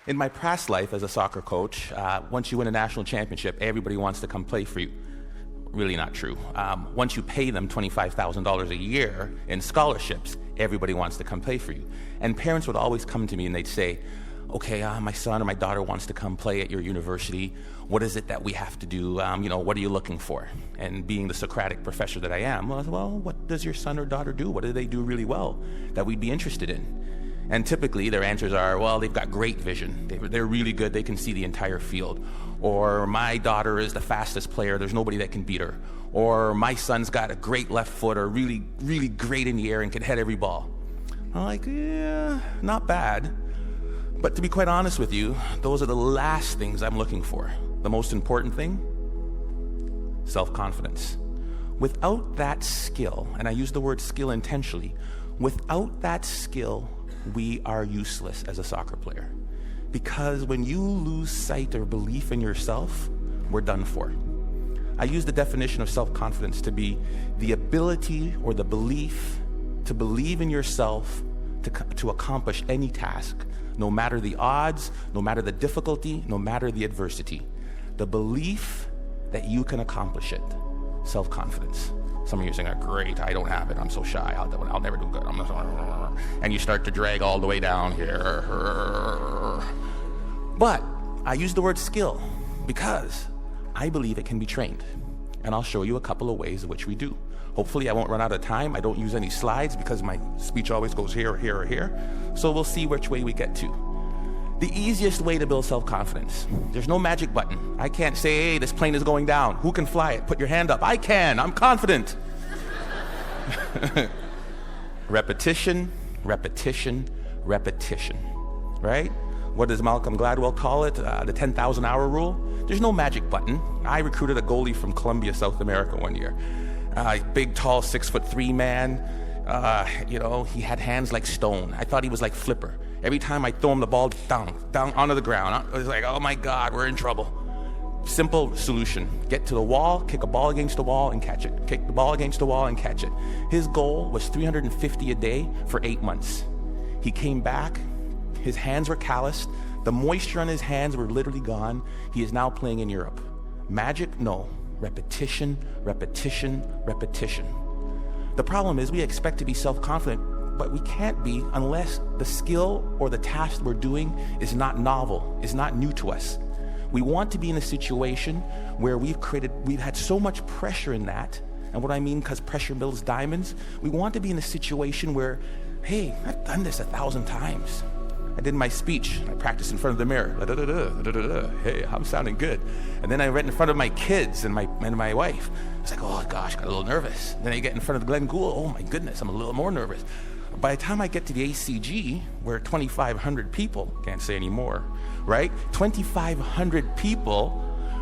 In my past life as a soccer coach, once you win a national championship, everybody wants to come play for you. Really not true. Once you pay them $25,000 a year in scholarships, everybody wants to come play for you. And parents would always come to me and they'd say, okay, my son or my daughter wants to come play at your university. What is it that we have to do? What are you looking for? And being the Socratic professor that I am, well, what does your son or daughter do? What do they do really well that we'd be interested in? And typically their answers are, well, they've got great vision. They're really good. They can see the entire field. Or my daughter is the fastest player. There's nobody that can beat her. Or my son's got a great left foot or really, really great in the air and can head every ball. I'm like, yeah, not bad. But to be quite honest with you, those are the last things I'm looking for. The most important thing, self-confidence. Without that skill, and I use the word skill intentionally, without that skill, we are useless as a soccer player. Because when you lose sight or belief in yourself, we're done for. I use the definition of self-confidence to be the ability or the belief to believe in yourself to accomplish any task, no matter the odds, no matter the difficulty, no matter the adversity. The belief that you can accomplish it. Self-confidence. Some of you are saying, great, I don't have it. I'm so shy. I'll never do good. And you start to drag all the way down here. But I use the word skill because I believe it can be trained. And I'll show you a couple of ways in which we do. Hopefully I won't run out of time. I don't use any slides because my speech always goes here, or here, or here. So we'll see which way we get to. The easiest way to build self-confidence. There's no magic button. I can't say, hey, this plane is going down. Who can fly it? Put your hand up. I can. I'm confident. Repetition, repetition, repetition. Right? What does Malcolm Gladwell call it? The 10,000 hour rule? There's no magic button. I recruited a goalie from Colombia, South America one year. Big, tall, 6'3" man. He had hands like stone. I thought he was like Flipper. Every time I throw him the ball, down onto the ground. I was like, oh my God, we're in trouble. Simple solution. Get to the wall, kick a ball against the wall and catch it. Kick the ball against the wall and catch it. His goal was 350 a day for 8 months. He came back, his hands were calloused, the moisture on his hands were literally gone. He is now playing in Europe. Magic? No. Repetition, repetition, repetition. The problem is we expect to be self-confident, but we can't be unless the skill or the task we're doing is not novel, is not new to us. We want to be in a situation where we've had so much pressure in that, and what I mean, because pressure builds diamonds, we want to be in a situation where, hey, I've done this 1,000 times. I did my speech. I practiced in front of the mirror. Hey, I'm sounding good. And then I read in front of my kids and my wife. I was like, oh gosh, got a little nervous. Then I get in front of Glenn Gould. Oh my goodness, I'm a little more nervous. By the time I get to the ACG, where 2,500 people, can't say anymore, right? 2,500 people,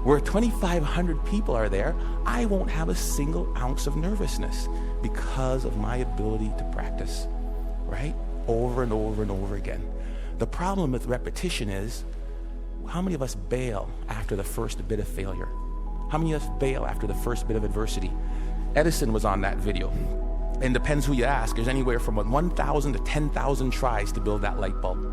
where 2,500 people are there, I won't have a single ounce of nervousness because of my ability to practice, right? Over and over and over again. The problem with repetition is, how many of us bail after the first bit of failure? How many of us bail after the first bit of adversity? Edison was on that video. And depends who you ask. There's anywhere from 1,000 to 10,000 tries to build that light bulb.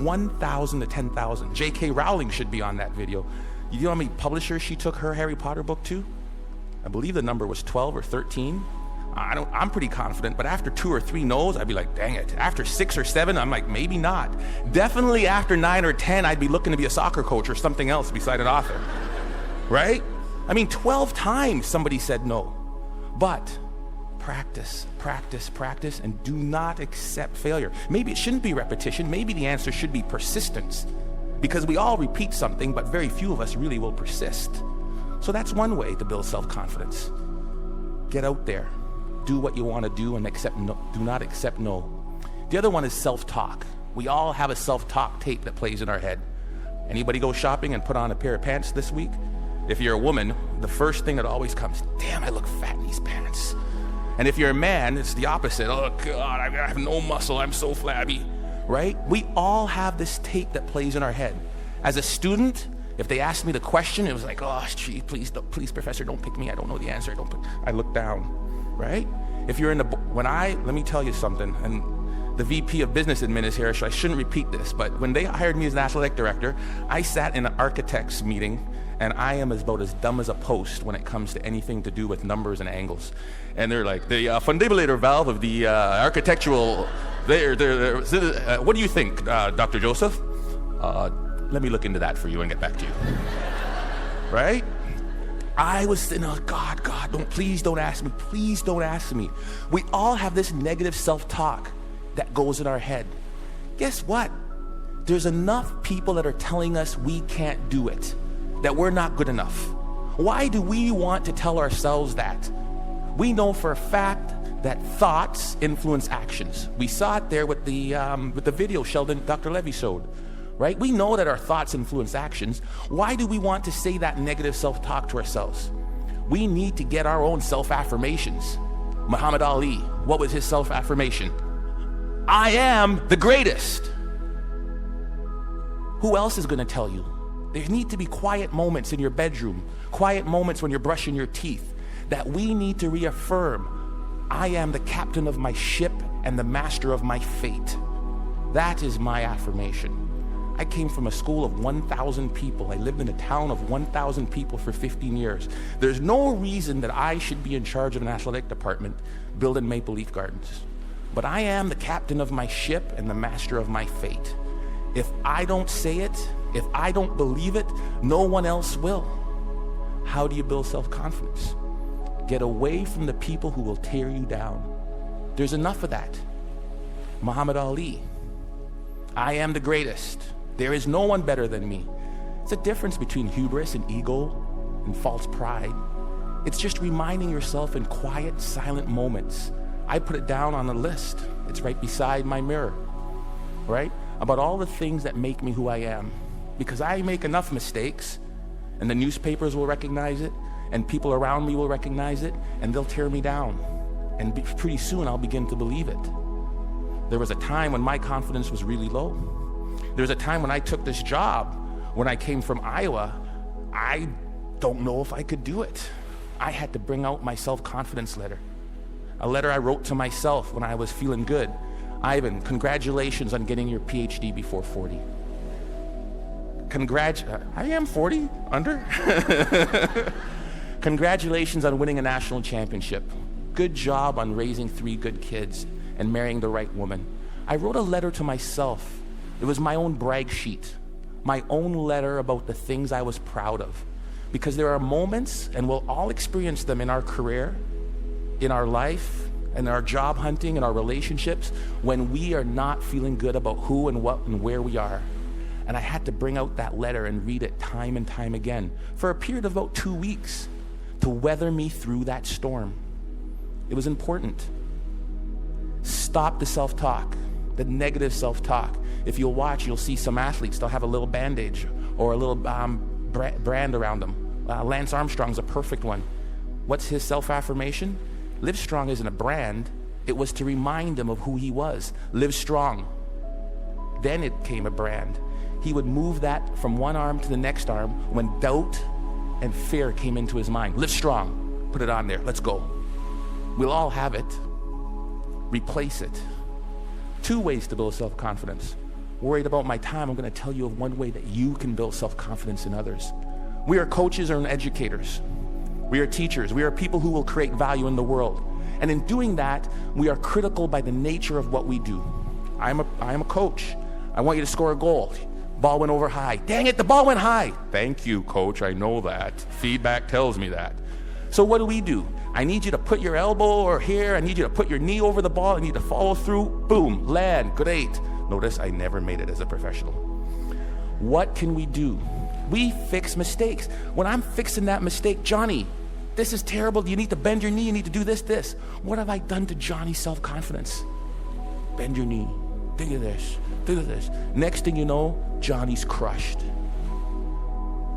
1,000 to 10,000. J.K. Rowling should be on that video. You know how many publishers she took her Harry Potter book to? I believe the number was 12 or 13. I'm pretty confident, but after 2 or 3 no's, I'd be like, dang it. After 6 or 7, I'm like, maybe not. Definitely after 9 or 10, I'd be looking to be a soccer coach or something else beside an author, right? 12 times somebody said no. But practice, practice, practice, and do not accept failure. Maybe it shouldn't be repetition. Maybe the answer should be persistence, because we all repeat something, but very few of us really will persist. So that's one way to build self-confidence. Get out there. Do what you want to do and do not accept no. The other one is self-talk. We all have a self-talk tape that plays in our head. Anybody go shopping and put on a pair of pants this week? If you're a woman, the first thing that always comes, damn, I look fat in these pants. And if you're a man, it's the opposite. Oh God, I have no muscle, I'm so flabby, right? We all have this tape that plays in our head. As a student, if they asked me the question, it was like, oh, gee, please, professor, don't pick me. I don't know the answer. I look down, right? If you're let me tell you something, and the VP of Business Admin is here, so I shouldn't repeat this, but when they hired me as an athletic director, I sat in an architect's meeting, and I am about as dumb as a post when it comes to anything to do with numbers and angles. And they're like, the fundibulator valve of the architectural, what do you think, Dr. Joseph? Let me look into that for you and get back to you. Right? I was saying, oh, God, please don't ask me. Please don't ask me. We all have this negative self-talk that goes in our head. Guess what? There's enough people that are telling us we can't do it, that we're not good enough. Why do we want to tell ourselves that? We know for a fact that thoughts influence actions. We saw it there with the video Dr. Levy showed. Right? We know that our thoughts influence actions. Why do we want to say that negative self-talk to ourselves? We need to get our own self-affirmations. Muhammad Ali, what was his self-affirmation? I am the greatest. Who else is going to tell you? There need to be quiet moments in your bedroom, quiet moments when you're brushing your teeth, that we need to reaffirm, I am the captain of my ship and the master of my fate. That is my affirmation. I came from a school of 1,000 people. I lived in a town of 1,000 people for 15 years. There's no reason that I should be in charge of an athletic department building Maple Leaf Gardens. But I am the captain of my ship and the master of my fate. If I don't say it, if I don't believe it, no one else will. How do you build self-confidence? Get away from the people who will tear you down. There's enough of that. Muhammad Ali, I am the greatest. There is no one better than me. It's a difference between hubris and ego and false pride. It's just reminding yourself in quiet, silent moments. I put it down on a list. It's right beside my mirror, right? About all the things that make me who I am. Because I make enough mistakes, and the newspapers will recognize it, and people around me will recognize it, and they'll tear me down. And pretty soon I'll begin to believe it. There was a time when my confidence was really low. There was a time when I took this job, when I came from Iowa, I don't know if I could do it. I had to bring out my self-confidence letter. A letter I wrote to myself when I was feeling good. Ivan, congratulations on getting your PhD before 40. I am 40, under. Congratulations on winning a national championship. Good job on raising 3 good kids and marrying the right woman. I wrote a letter to myself. It was my own brag sheet, my own letter about the things I was proud of. Because there are moments, and we'll all experience them in our career, in our life, in our job hunting, in our relationships, when we are not feeling good about who and what and where we are. And I had to bring out that letter and read it time and time again for a period of about 2 weeks to weather me through that storm. It was important. Stop the self-talk, the negative self-talk. If you'll watch, you'll see some athletes, they'll have a little bandage or a little brand around them. Lance Armstrong's a perfect one. What's his self-affirmation? Live Strong isn't a brand. It was to remind him of who he was. Live strong. Then it came a brand. He would move that from one arm to the next arm when doubt and fear came into his mind. Live strong. Put it on there. Let's go. We'll all have it. Replace it. 2 ways to build self-confidence. Worried about my time, I'm going to tell you of one way that you can build self-confidence in others. We are coaches and educators. We are teachers. We are people who will create value in the world. And in doing that, we are critical by the nature of what we do. I am a coach. I want you to score a goal. Ball went over high. Dang it, the ball went high. Thank you, coach. I know that. Feedback tells me that. So what do? I need you to put your elbow or here. I need you to put your knee over the ball. I need to follow through. Boom, land, great. Notice I never made it as a professional. What can we do? We fix mistakes. When I'm fixing that mistake, Johnny, this is terrible. You need to bend your knee. You need to do this. What have I done to Johnny's self-confidence? Bend your knee. Think of this. Next thing you know, Johnny's crushed.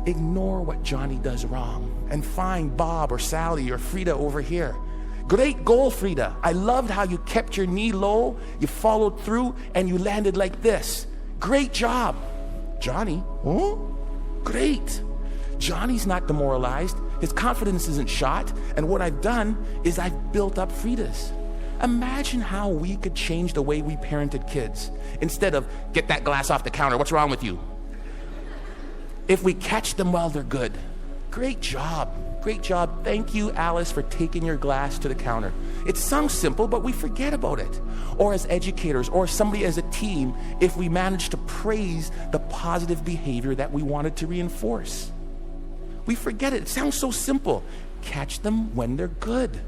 Ignore what Johnny does wrong and find Bob or Sally or Frida over here. Great goal, Frida. I loved how you kept your knee low, you followed through, and you landed like this. Great job. Johnny, great. Johnny's not demoralized. His confidence isn't shot. And what I've done is I've built up Frida's. Imagine how we could change the way we parented kids. Instead of, get that glass off the counter, what's wrong with you? If we catch them while they're good. Great job. Great job. Thank you, Alice, for taking your glass to the counter. It sounds simple, but we forget about it. Or as educators, or somebody as a team, if we manage to praise the positive behavior that we wanted to reinforce. We forget it. It sounds so simple. Catch them when they're good.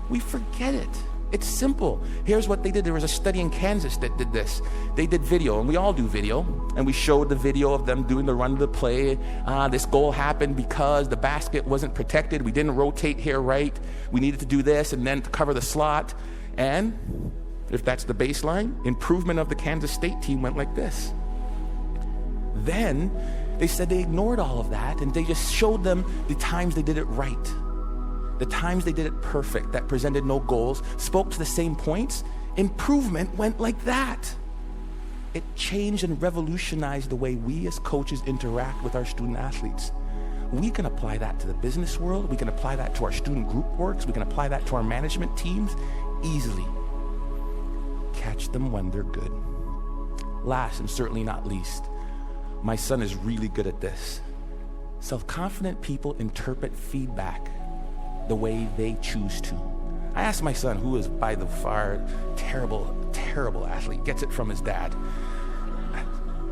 We forget it. It's simple. Here's what they did. There was a study in Kansas that did this. They did video, and we all do video, and we showed the video of them doing the run of the play. This goal happened because the basket wasn't protected. We didn't rotate here right. We needed to do this and then to cover the slot. And if that's the baseline, improvement of the Kansas State team went like this. Then they said they ignored all of that, and they just showed them the times they did it right. The times they did it perfect, that presented no goals, spoke to the same points, improvement went like that. It changed and revolutionized the way we as coaches interact with our student athletes. We can apply that to the business world. We can apply that to our student group works. We can apply that to our management teams easily. Catch them when they're good. Last and certainly not least, my son is really good at this. Self-confident people interpret feedback the way they choose to. I asked my son, who is by the far terrible athlete, gets it from his dad.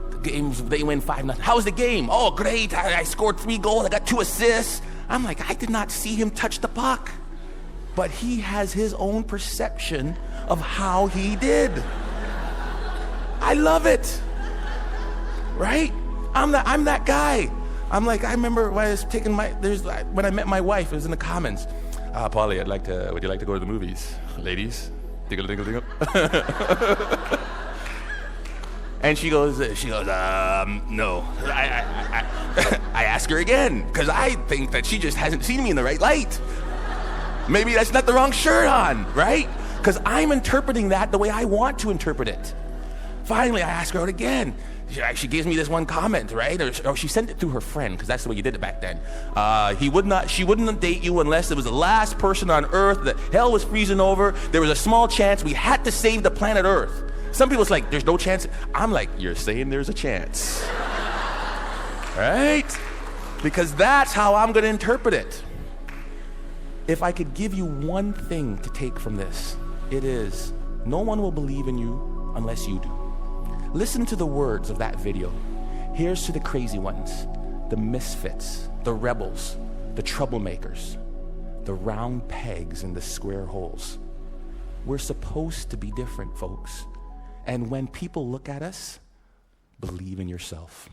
The games, they win 5-0. How was the game? Oh, great. I scored 3 goals. I got 2 assists. I'm like, I did not see him touch the puck. But he has his own perception of how he did. I love it. Right? I'm that guy. I'm like, I remember when I was taking when I met my wife, it was in the comments. Polly, would you like to go to the movies? Ladies, dingle, dingle, dingle. And she goes, no. I ask her again, because I think that she just hasn't seen me in the right light. Maybe that's not the wrong shirt on, right? Because I'm interpreting that the way I want to interpret it. Finally, I ask her out again. She gives me this one comment, right? Or she sent it through her friend, because that's the way you did it back then. She wouldn't date you unless it was the last person on Earth, that hell was freezing over, there was a small chance we had to save the planet Earth. Some people's like, there's no chance. I'm like, you're saying there's a chance. Right? Because that's how I'm going to interpret it. If I could give you one thing to take from this, it is, no one will believe in you unless you do. Listen to the words of that video. Here's to the crazy ones, the misfits, the rebels, the troublemakers, the round pegs in the square holes. We're supposed to be different, folks. And when people look at us, believe in yourself.